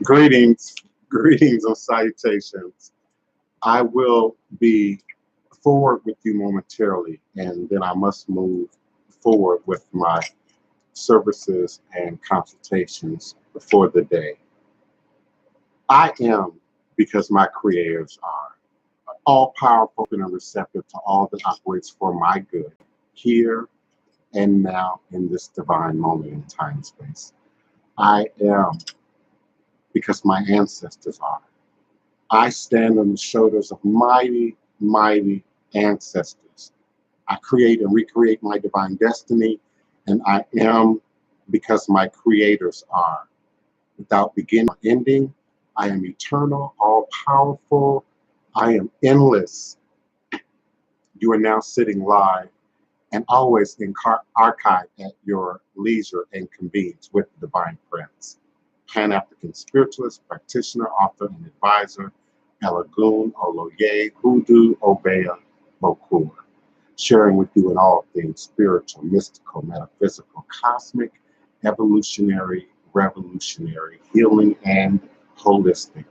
Greetings, greetings and salutations. I will be forward with you momentarily, and then I must move forward with my services and consultations for the day. I am because my creators are all powerful and receptive to all that operates for my good here and now in this divine moment in time and space. I am because my ancestors are. I stand on the shoulders of mighty, mighty ancestors. I create and recreate my divine destiny, and I am because my creators are. Without beginning or ending, I am eternal, all powerful. I am endless. You are now sitting live and always in archive at your leisure and convenience with the Divine Prince, Pan-African spiritualist, practitioner, author, and advisor, Alagoon, Oloye, Hoodoo, Obeya, Bokur, sharing with you in all things spiritual, mystical, metaphysical, cosmic, evolutionary, revolutionary, healing, and holistic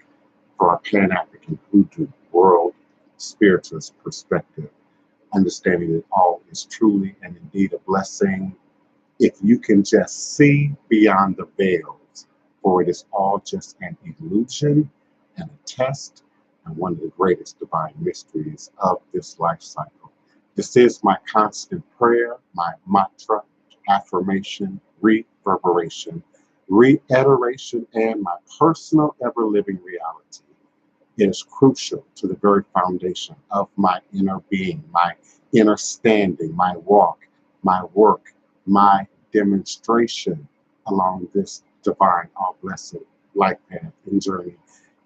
for our Pan-African Hoodoo world spiritualist perspective, understanding that all is truly and indeed a blessing if you can just see beyond the veils, for it is all just an illusion and a test and one of the greatest divine mysteries of this life cycle. This is my constant prayer, my mantra, affirmation, reverberation, reiteration, and my personal ever-living reality. It is crucial to the very foundation of my inner being, my inner standing, my walk, my work, my demonstration along this divine, all blessed life path and journey.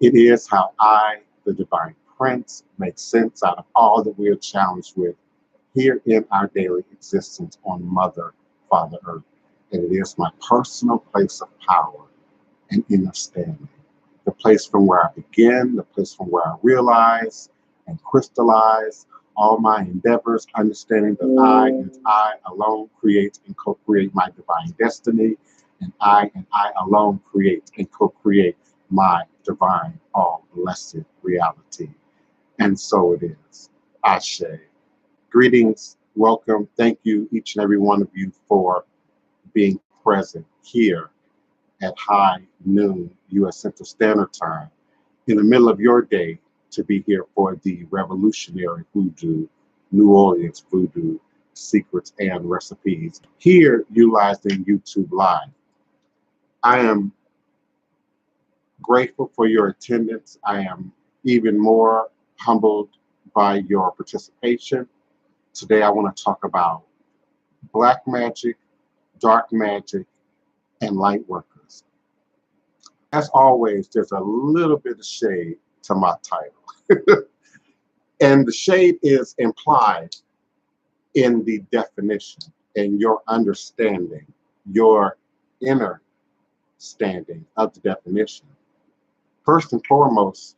It is how I, the Divine Prince, make sense out of all that we are challenged with here in our daily existence on Mother, Father Earth. And it is my personal place of power and inner standing. The place from where I begin, the place from where I realize and crystallize all my endeavors, understanding that I and I alone create and co-create my divine destiny, and I alone create and co-create my divine, all blessed reality. And so it is. Ashe. Greetings, welcome. Thank you, each and every one of you, for being present here at high noon U.S. Central Standard Time in the middle of your day to be here for the revolutionary Voodoo, New Orleans Voodoo secrets and recipes here utilized in YouTube Live. I am grateful for your attendance. I am even more humbled by your participation. Today I want to talk about black magic, dark magic, and light workers. As always, there's a little bit of shade to my title. And the shade is implied in the definition and your understanding, your inner standing of the definition. First and foremost,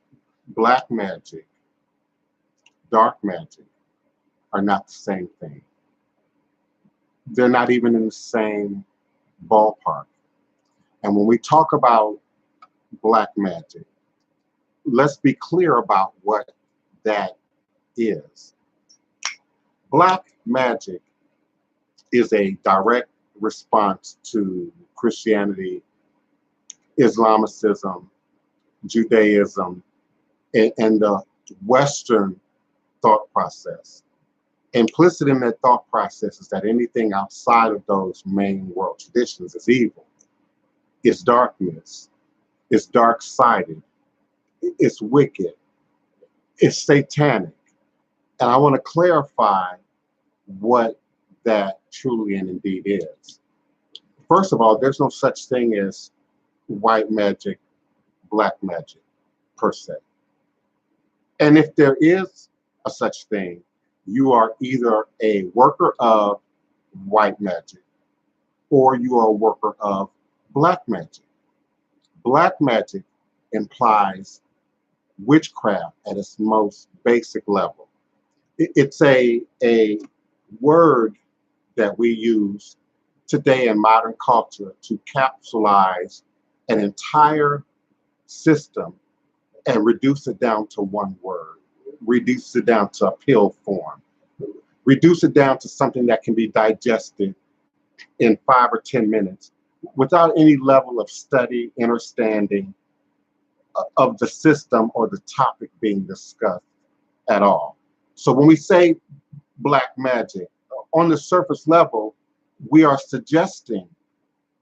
black magic, dark magic are not the same thing. They're not even in the same ballpark. And when we talk about black magic, let's be clear about what that is. Black magic is a direct response to Christianity, Islamicism, Judaism, and the Western thought process. Implicit in that thought process is that anything outside of those main world traditions is evil. It's darkness. It's dark-sided. It's wicked. It's satanic. And I want to clarify what that truly and indeed is. First of all, there's no such thing as white magic, black magic, per se. And if there is a such thing, you are either a worker of white magic or you are a worker of black magic. Black magic implies witchcraft at its most basic level. It's a word that we use today in modern culture to capsulize an entire system and reduce it down to one word, reduce it down to a pill form, reduce it down to something that can be digested in 5 or 10 minutes without any level of study, understanding of the system or the topic being discussed at all. So when we say black magic, on the surface level, we are suggesting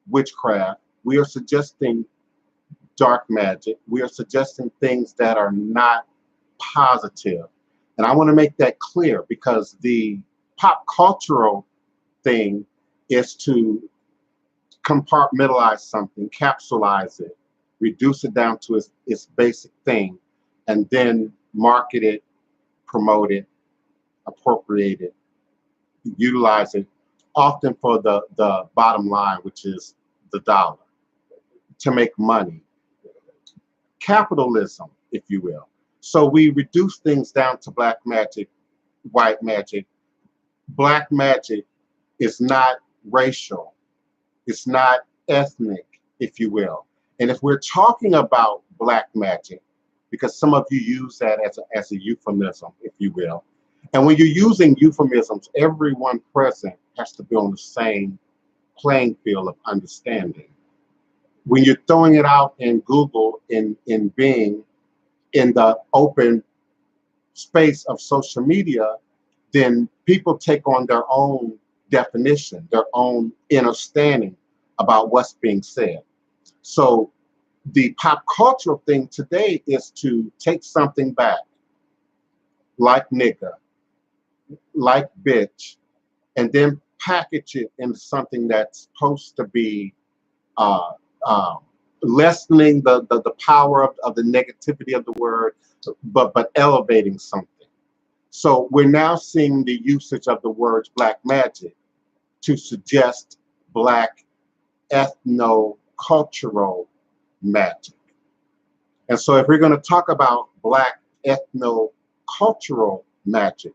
witchcraft, we are suggesting dark magic, we are suggesting things that are not positive. And I want to make that clear because the pop cultural thing is to compartmentalize something, capsulize it, reduce it down to its basic thing, and then market it, promote it, appropriate it, utilize it, often for the bottom line, which is the dollar, to make money. Capitalism, if you will. So we reduce things down to black magic, white magic. Black magic is not racial. It's not ethnic, if you will. And if we're talking about black magic, because some of you use that as a euphemism, if you will. And when you're using euphemisms, everyone present has to be on the same playing field of understanding. When you're throwing it out in Google, in Bing, in the open space of social media, then people take on their own definition, their own understanding about what's being said. So the pop cultural thing today is to take something back, like nigga, like bitch, and then package it into something that's supposed to be uh, uh, lessening the power of the negativity of the word, but elevating something. So we're now seeing the usage of the words black magic to suggest black ethno-cultural magic. And so if we're going to talk about black ethno-cultural magic,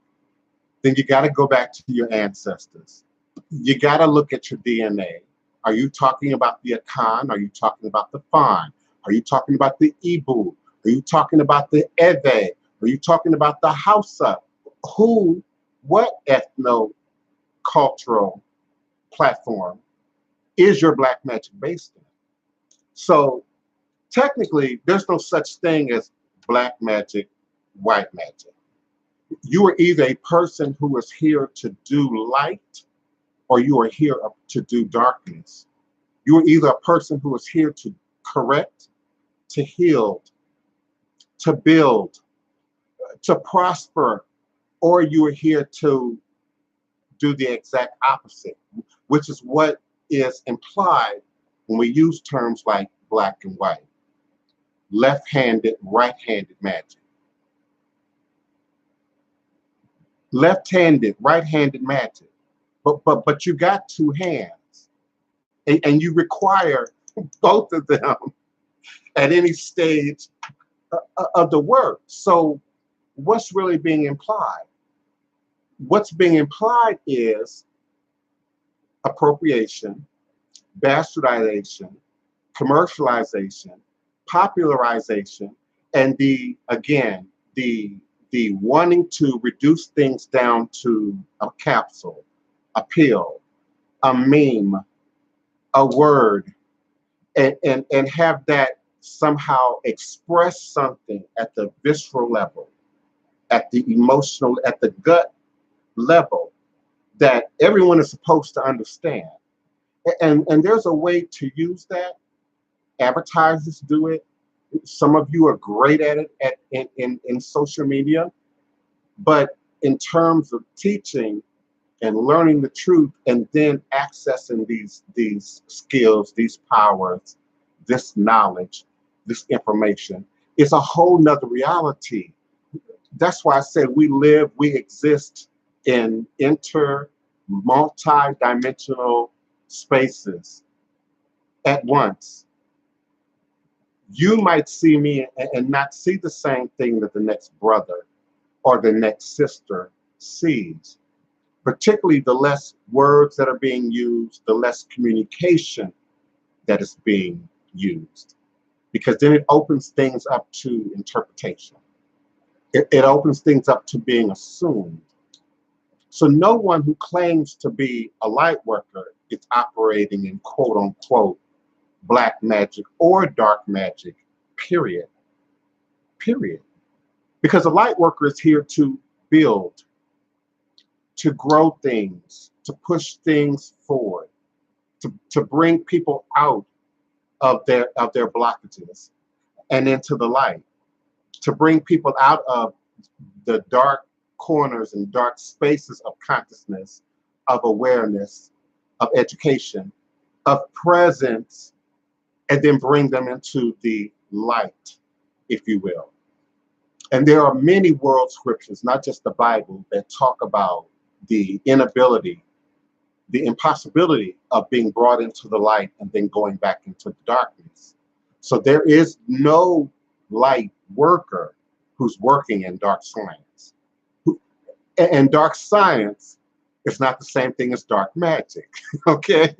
then you got to go back to your ancestors. You got to look at your DNA. Are you talking about the Akan? Are you talking about the Fan? Are you talking about the Ibu? Are you talking about the Eve? Are you talking about the Hausa? What ethno-cultural platform is your black magic based in? So technically, there's no such thing as black magic, white magic. You are either a person who is here to do light or you are here to do darkness. You are either a person who is here to correct, to heal, to build, to prosper, or you are here to do the exact opposite, which is what is implied when we use terms like black and white, left-handed, right-handed magic. Left-handed, right-handed magic, but you got two hands, and you require both of them at any stage of the work. So what's really being implied? What's being implied is appropriation, bastardization, commercialization, popularization, and the wanting to reduce things down to a capsule, a pill, a meme, a word, and have that somehow express something at the visceral level, at the emotional, at the gut level that everyone is supposed to understand. And there's a way to use that. Advertisers do it. Some of you are great at it in social media. But in terms of teaching and learning the truth and then accessing these skills, these powers, this knowledge, this information, it's a whole nother reality. That's why I said we exist in multi-dimensional spaces at once. You might see me and not see the same thing that the next brother or the next sister sees. Particularly the less words that are being used, the less communication that is being used. because then it opens things up to interpretation. It opens things up to being assumed. So no one who claims to be a light worker is operating in quote unquote black magic or dark magic, period. Period. Because a light worker is here to build, to grow things, to push things forward, to bring people out of their blockages and into the light, to bring people out of the dark corners and dark spaces of consciousness, of awareness, of education, of presence, and then bring them into the light, if you will. And there are many world scriptures, not just the Bible, that talk about the inability, the impossibility of being brought into the light and then going back into the darkness. So there is no light worker who's working in dark science. And dark science is not the same thing as dark magic, okay?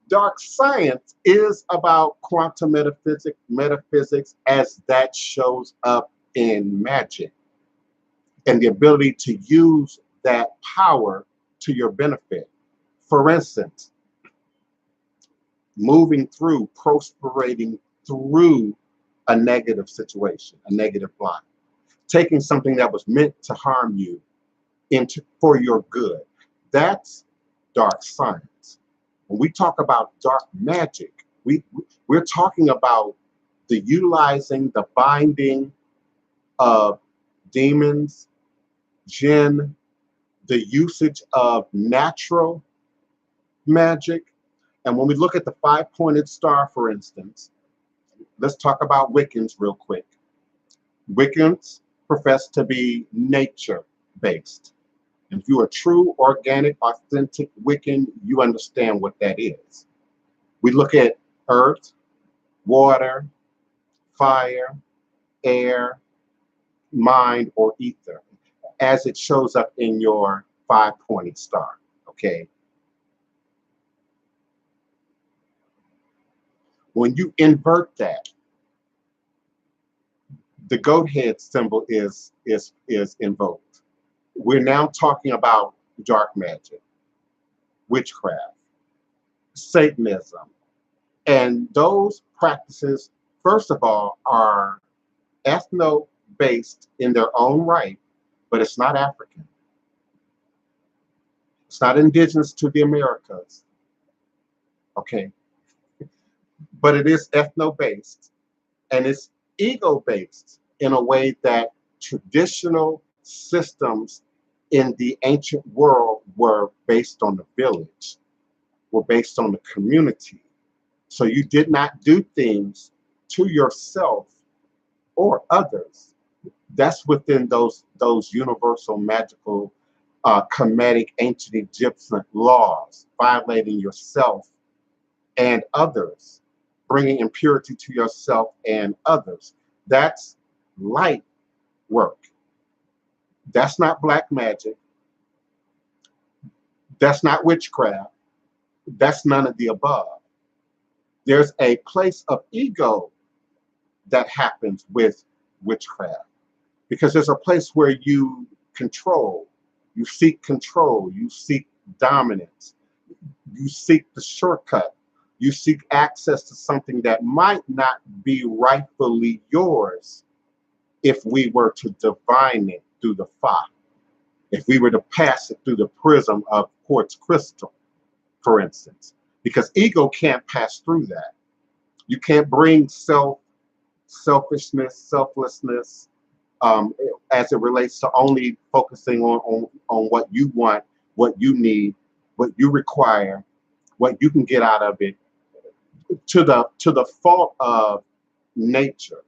Dark science is about quantum metaphysics as that shows up in magic, and the ability to use that power to your benefit. For instance, moving through, prosperating through a negative situation, a negative block, taking something that was meant to harm you into for your good. That's dark science. When we talk about dark magic, we're talking about the utilizing, the binding of demons, jinn, the usage of natural magic. And when we look at the five-pointed star, for instance, let's talk about Wiccans real quick. Wiccans profess to be nature-based. And if you're a true, organic, authentic Wiccan, you understand what that is. We look at earth, water, fire, air, mind, or ether as it shows up in your five-pointed star, okay? When you invert that, the goat head symbol is invoked. We're now talking about dark magic, witchcraft, Satanism, and those practices, first of all, are ethno-based in their own right, but it's not African. It's not indigenous to the Americas, okay? But it is ethno-based, and it's ego-based in a way that traditional systems in the ancient world were based on the village, were based on the community. So you did not do things to yourself or others. That's within those universal magical Kemetic ancient Egyptian laws, violating yourself and others, bringing impurity to yourself and others. That's light work. That's not black magic. That's not witchcraft. That's none of the above. There's a place of ego that happens with witchcraft, because there's a place where you control, you seek control, you seek dominance, you seek the shortcut, you seek access to something that might not be rightfully yours if we were to divine it through the fire, if we were to pass it through the prism of quartz crystal, for instance, because ego can't pass through that. You can't bring selfishness, selflessness, as it relates to only focusing on what you want, what you need, what you require, what you can get out of it, to the fault of nature.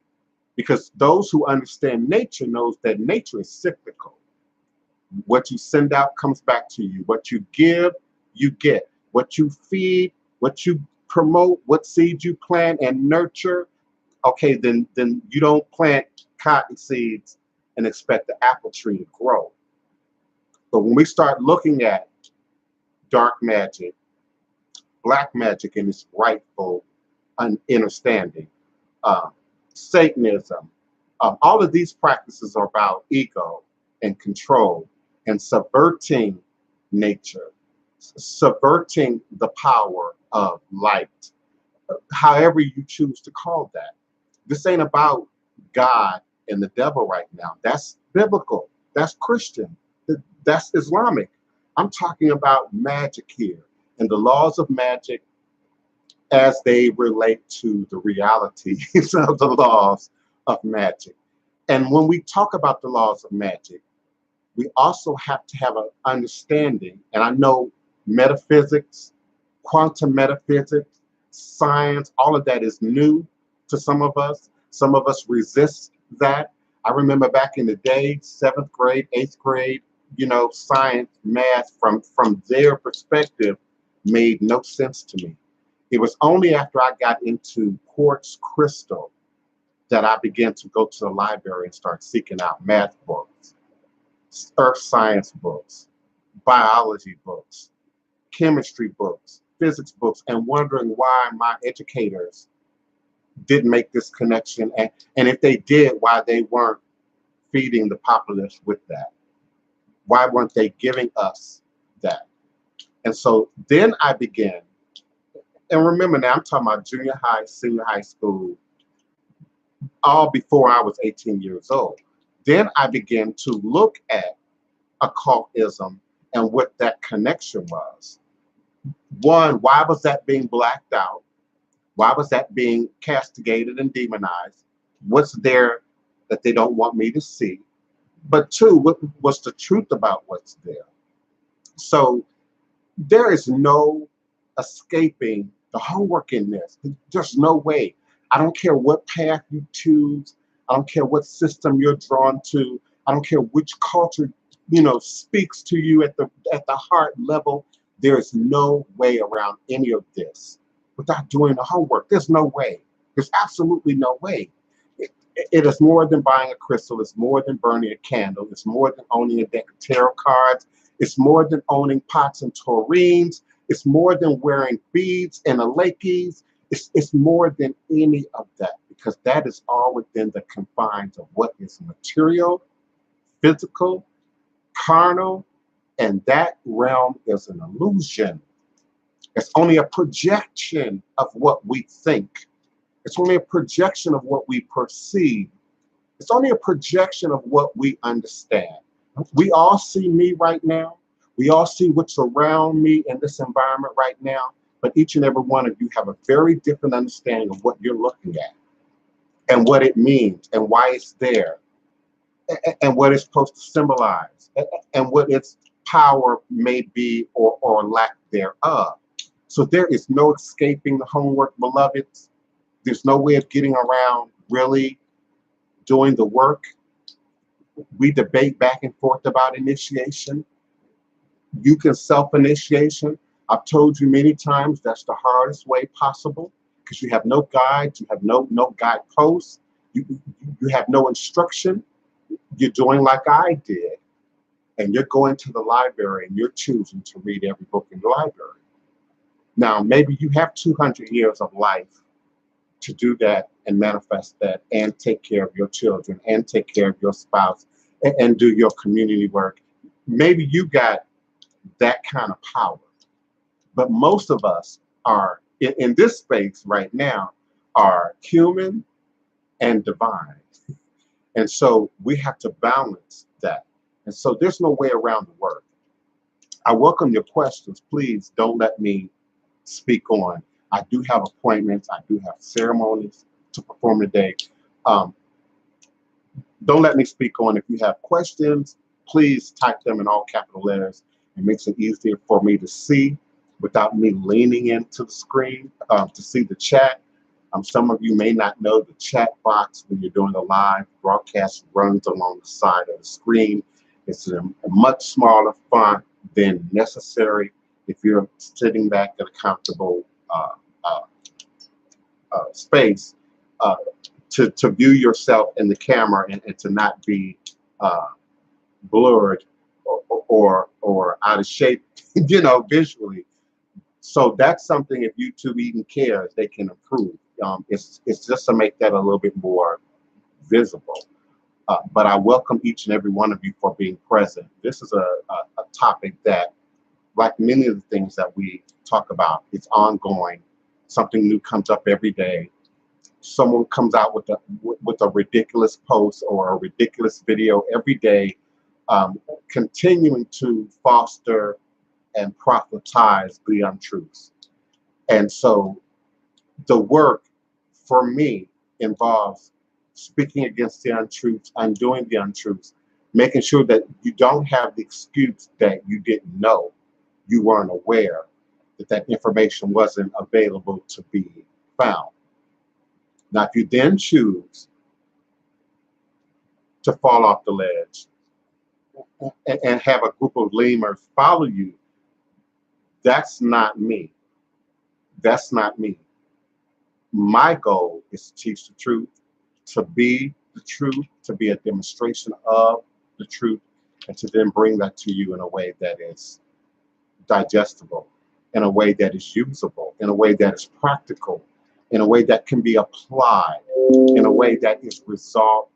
Because those who understand nature knows that nature is cyclical. What you send out comes back to you. What you give, you get. What you feed, what you promote, what seeds you plant and nurture, okay, then you don't plant cotton seeds and expect the apple tree to grow. But when we start looking at dark magic, black magic in its rightful understanding, uh, Satanism. All of these practices are about ego and control and subverting nature, subverting the power of light, however you choose to call that. This ain't about God and the devil right now. That's biblical. That's Christian. That's Islamic. I'm talking about magic here and the laws of magic as they relate to the realities of the laws of magic. And when we talk about the laws of magic, we also have to have an understanding. And I know metaphysics, quantum metaphysics, science, all of that is new to some of us. Some of us resist that. I remember back in the day, seventh grade, eighth grade, science, math from their perspective made no sense to me. It was only after I got into quartz crystal that I began to go to the library and start seeking out math books, earth science books, biology books, chemistry books, physics books, and wondering why my educators didn't make this connection. And if they did, why they weren't feeding the populace with that. Why weren't they giving us that? And so then I began, and remember now, I'm talking about junior high, senior high school, all before I was 18 years old. Then I began to look at occultism and what that connection was. One, why was that being blacked out? Why was that being castigated and demonized? What's there that they don't want me to see? But two, what's the truth about what's there? So there is no escaping the homework in this. There's no way. I don't care what path you choose. I don't care what system you're drawn to. I don't care which culture, speaks to you at the heart level. There is no way around any of this without doing the homework. There's no way. There's absolutely no way. It is more than buying a crystal. It's more than burning a candle. It's more than owning a deck of tarot cards. It's more than owning pots and tureens. It's more than wearing beads and a lakeys. It's more than any of that, because that is all within the confines of what is material, physical, carnal, and that realm is an illusion. It's only a projection of what we think. It's only a projection of what we perceive. It's only a projection of what we understand. We all see me right now. We all see what's around me in this environment right now, but each and every one of you have a very different understanding of what you're looking at and what it means and why it's there and what it's supposed to symbolize and what its power may be or lack thereof. So there is no escaping the homework, beloveds. There's no way of getting around really doing the work. We debate back and forth about initiation. You can self-initiation. I've told you many times that's the hardest way possible, because you have no guide, you have no guideposts, you have no instruction. You're doing like I did, and you're going to the library and you're choosing to read every book in the library. Now, maybe you have 200 years of life to do that and manifest that and take care of your children and take care of your spouse and do your community work. Maybe you got that kind of power. But most of us are in this space right now are human and divine. And so we have to balance that. And so there's no way around the work. I welcome your questions. Please don't let me speak on. I do have appointments. I do have ceremonies to perform today. Don't let me speak on. If you have questions, please type them in all capital letters. It makes it easier for me to see without me leaning into the screen to see the chat. Some of you may not know the chat box when you're doing a live broadcast runs along the side of the screen. It's a much smaller font than necessary if you're sitting back at a comfortable space to view yourself in the camera and to not be blurred or out of shape, visually. So that's something, if YouTube even cares, they can improve. It's just to make that a little bit more visible. But I welcome each and every one of you for being present. This is a topic that, like many of the things that we talk about, it's ongoing. Something new comes up every day. Someone comes out with a ridiculous post or a ridiculous video every day, continuing to foster and proselytize the untruths. And so the work for me involves speaking against the untruths, undoing the untruths, making sure that you don't have the excuse that you didn't know, you weren't aware that that information wasn't available to be found. Now, if you then choose to fall off the ledge and have a group of lemurs follow you, that's not me. That's not me. My goal is to teach the truth, to be the truth, to be a demonstration of the truth, and to then bring that to you in a way that is digestible, in a way that is usable, in a way that is practical, in a way that can be applied, in a way that is result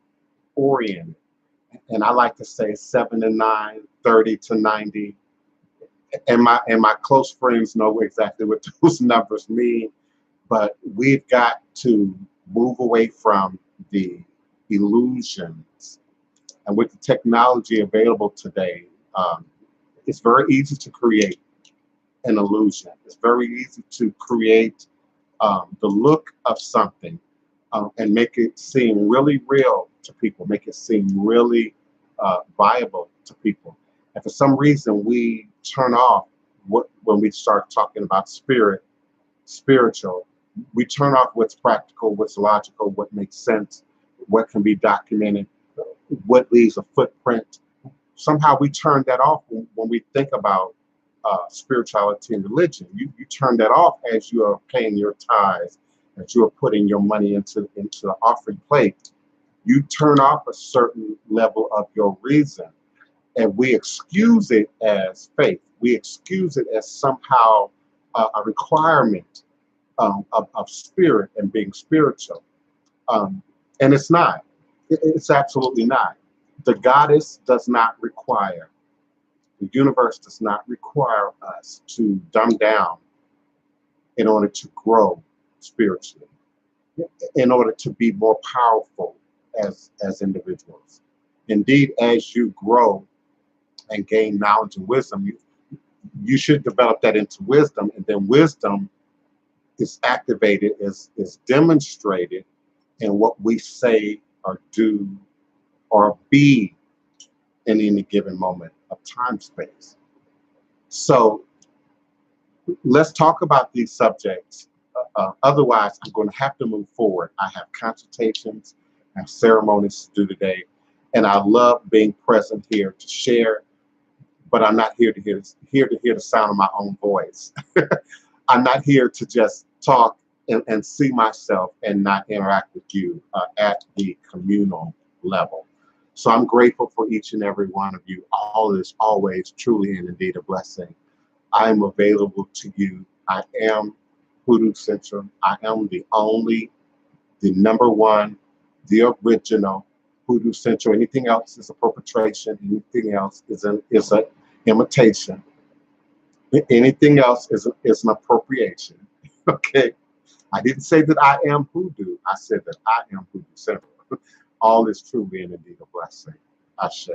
oriented. And I like to say 7 to 9, 30 to 90. And my close friends know exactly what those numbers mean. But we've got to move away from the illusions. And with the technology available today, it's very easy to create an illusion. It's very easy to create the look of something and make it seem really real to people, make it seem really viable to people. And for some reason, we turn off when we start talking about spiritual. We turn off what's practical, what's logical, what makes sense, what can be documented, what leaves a footprint. Somehow we turn that off when we think about spirituality and religion. You turn that off as you are paying your tithes, as you are putting your money into the offering plate. You turn off a certain level of your reason, and we excuse it as faith. We excuse it as somehow a requirement of spirit and being spiritual. And it's not. It's absolutely not. The goddess does not require, the universe does not require us to dumb down in order to grow spiritually, in order to be more powerful as individuals. Indeed, as you grow and gain knowledge and wisdom, you should develop that into wisdom, and then wisdom is activated, is demonstrated in what we say or do or be in any given moment of time space. So let's talk about these subjects. Otherwise, I'm going to have to move forward. I have consultations and ceremonies to do today, and I love being present here to share. But I'm not here to hear the sound of my own voice. I'm not here to just talk and see myself and not interact with you at the communal level. So I'm grateful for each and every one of you. All is always truly and indeed a blessing. I am available to you. I am Hoodoo Central. I am the only, the number one, the original Hoodoo Central. Anything else is a perpetration. Anything else is an imitation. Anything else is an appropriation. Okay. I didn't say that I am Hoodoo. I said that I am Hoodoo Central. All is truly and indeed a blessing. Ashe.